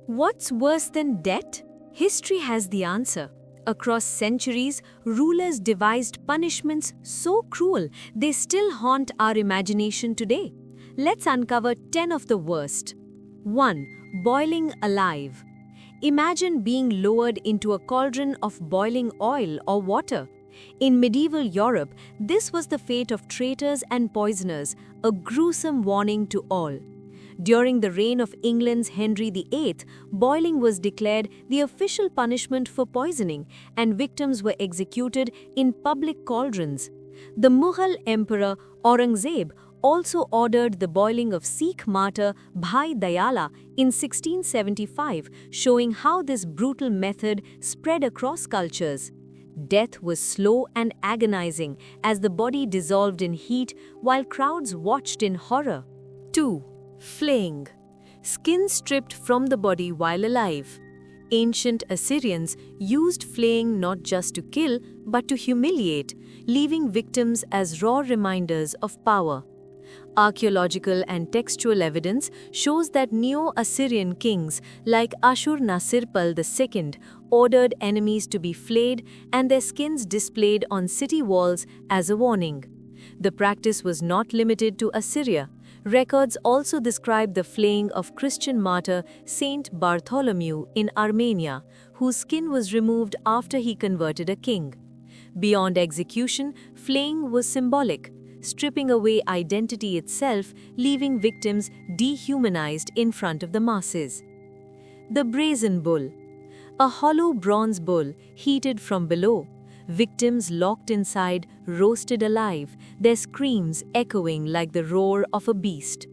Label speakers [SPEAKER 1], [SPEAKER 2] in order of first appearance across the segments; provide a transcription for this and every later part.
[SPEAKER 1] What's worse than death? History has the answer. Across centuries, rulers devised punishments so cruel they still haunt our imagination today. Let's uncover 10 of the worst. 1. Boiling alive. Imagine being lowered into a cauldron of boiling oil or water. In medieval Europe, this was the fate of traitors and poisoners, a gruesome warning to all. During the reign of England's Henry VIII, boiling was declared the official punishment for poisoning, and victims were executed in public cauldrons. The Mughal Emperor Aurangzeb also ordered the boiling of Sikh martyr Bhai Dayala in 1675, showing how this brutal method spread across cultures. Death was slow and agonizing as the body dissolved in heat while crowds watched in horror. 2. Flaying. Skin stripped from the body while alive. Ancient Assyrians used flaying not just to kill but to humiliate, leaving victims as raw reminders of power. Archaeological and textual evidence shows that Neo-Assyrian kings like Ashur-nasir-pal II ordered enemies to be flayed and their skins displayed on city walls as a warning. The practice was not limited to Assyria. Records also describe the flaying of Christian martyr Saint Bartholomew in Armenia, whose skin was removed after he converted a king. Beyond execution, flaying was symbolic, stripping away identity itself, leaving victims dehumanized in front of the masses. The brazen bull. A hollow bronze bull heated from below. Victims locked inside, roasted alive, their screams echoing like the roar of a beast.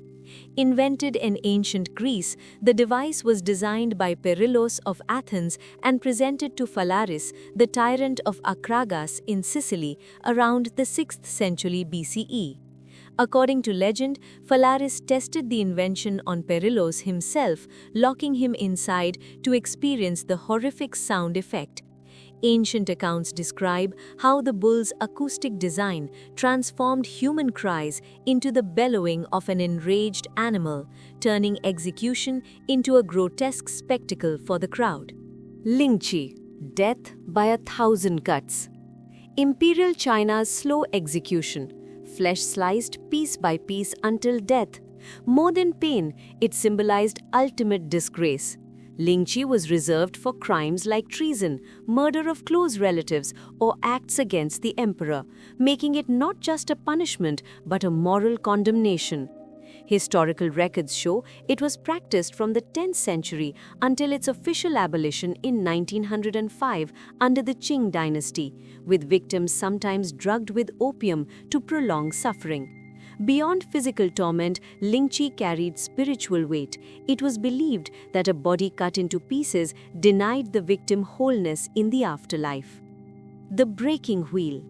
[SPEAKER 1] Invented in ancient Greece, the device was designed by Perillus of Athens and presented to Phalaris, the tyrant of Acragas in Sicily, around the 6th century BCE. According to legend, Phalaris tested the invention on Perillus himself, locking him inside to experience the horrific sound effect. Ancient accounts describe how the bull's acoustic design transformed human cries into the bellowing of an enraged animal, turning execution into a grotesque spectacle for the crowd. Lingchi, death by 1,000 cuts. Imperial China's slow execution, flesh sliced piece by piece until death. More than pain, it symbolized ultimate disgrace. Lingchi was reserved for crimes like treason, murder of close relatives, or acts against the emperor, making it not just a punishment but a moral condemnation. Historical records show it was practiced from the 10th century until its official abolition in 1905 under the Qing dynasty, with victims sometimes drugged with opium to prolong suffering. Beyond physical torment, Lingchi carried spiritual weight. It was believed that a body cut into pieces denied the victim wholeness in the afterlife. The breaking wheel.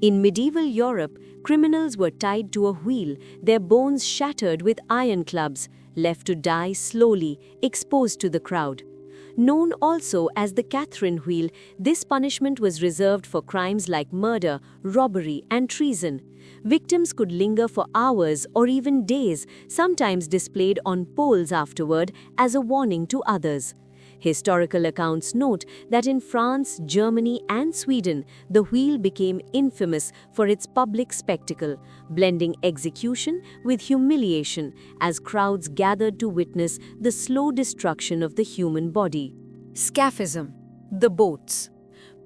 [SPEAKER 1] In medieval Europe, criminals were tied to a wheel, their bones shattered with iron clubs, left to die slowly, exposed to the crowd. Known also as the Catherine wheel, this punishment was reserved for crimes like murder, robbery, and treason. Victims could linger for hours or even days, sometimes displayed on poles afterward as a warning to others. Historical accounts note that in France, Germany, and Sweden, the wheel became infamous for its public spectacle, blending execution with humiliation as crowds gathered to witness the slow destruction of the human body. Scaphism, the boats.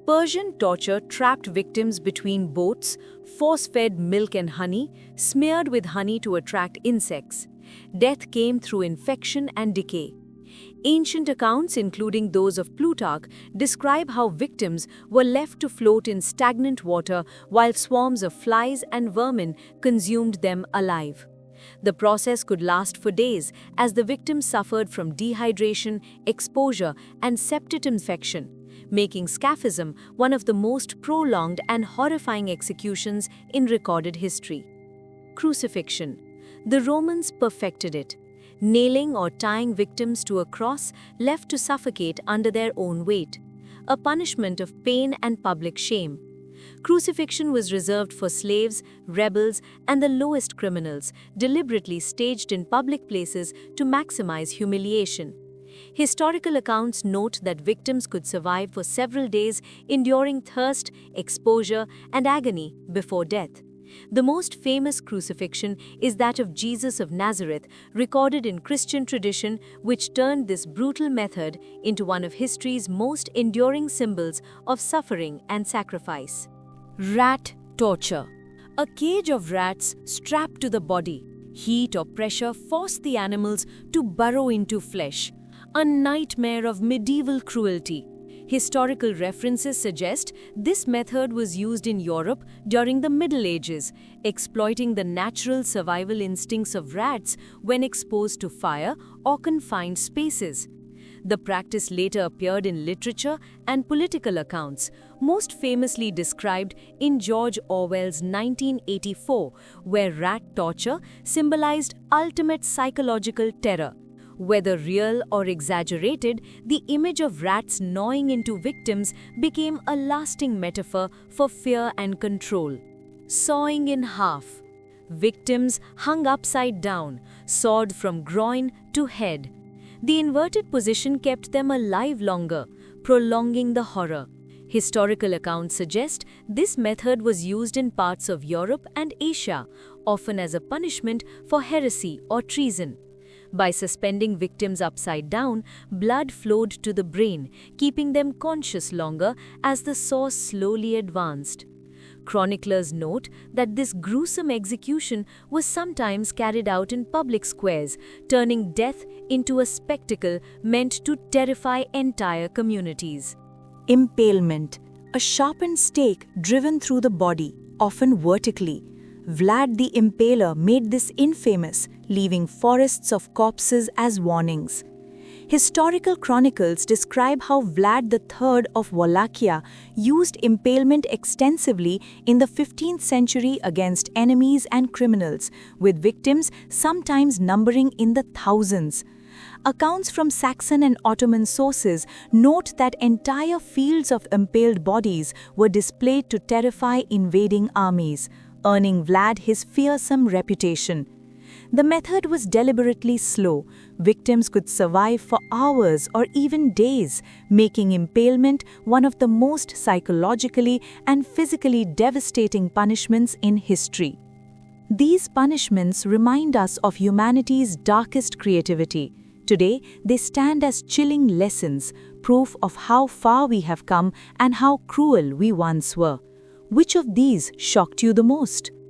[SPEAKER 1] Persian torture trapped victims between boats, force-fed milk and honey, smeared with honey to attract insects. Death came through infection and decay. Ancient accounts, including those of Plutarch, describe how victims were left to float in stagnant water while swarms of flies and vermin consumed them alive. The process could last for days as the victim suffered from dehydration, exposure, and septic infection, making scaphism one of the most prolonged and horrifying executions in recorded history. Crucifixion. The Romans perfected it, nailing or tying victims to a cross left to suffocate under their own weight, a punishment of pain and public shame. Crucifixion was reserved for slaves, rebels, and the lowest criminals, deliberately staged in public places to maximize humiliation. Historical accounts note that victims could survive for several days, enduring thirst, exposure, and agony before death. The most famous crucifixion is that of Jesus of Nazareth, recorded in Christian tradition, which turned this brutal method into one of history's most enduring symbols of suffering and sacrifice. Rat torture. A cage of rats strapped to the body. Heat or pressure forced the animals to burrow into flesh. A nightmare of medieval cruelty. Historical references suggest this method was used in Europe during the Middle Ages, exploiting the natural survival instincts of rats when exposed to fire or confined spaces. The practice later appeared in literature and political accounts, most famously described in George Orwell's 1984, where rat torture symbolized ultimate psychological terror. Whether real or exaggerated, the image of rats gnawing into victims became a lasting metaphor for fear and control. Sawing in half. Victims hung upside down, sawed from groin to head. The inverted position kept them alive longer, prolonging the horror. Historical accounts suggest this method was used in parts of Europe and Asia, often as a punishment for heresy or treason. By suspending victims upside down, blood flowed to the brain, keeping them conscious longer as the saw slowly advanced. Chroniclers note that this gruesome execution was sometimes carried out in public squares, turning death into a spectacle meant to terrify entire communities.
[SPEAKER 2] Impalement, a sharpened stake driven through the body, often vertically. Vlad the Impaler made this infamous, leaving forests of corpses as warnings. Historical chronicles describe how Vlad III of Wallachia used impalement extensively in the 15th century against enemies and criminals, with victims sometimes numbering in the thousands. Accounts from Saxon and Ottoman sources note that entire fields of impaled bodies were displayed to terrify invading armies, earning Vlad his fearsome reputation. The method was deliberately slow. Victims could survive for hours or even days, making impalement one of the most psychologically and physically devastating punishments in history. These punishments remind us of humanity's darkest creativity. Today, they stand as chilling lessons, proof of how far we have come and how cruel we once were. Which of these shocked you the most?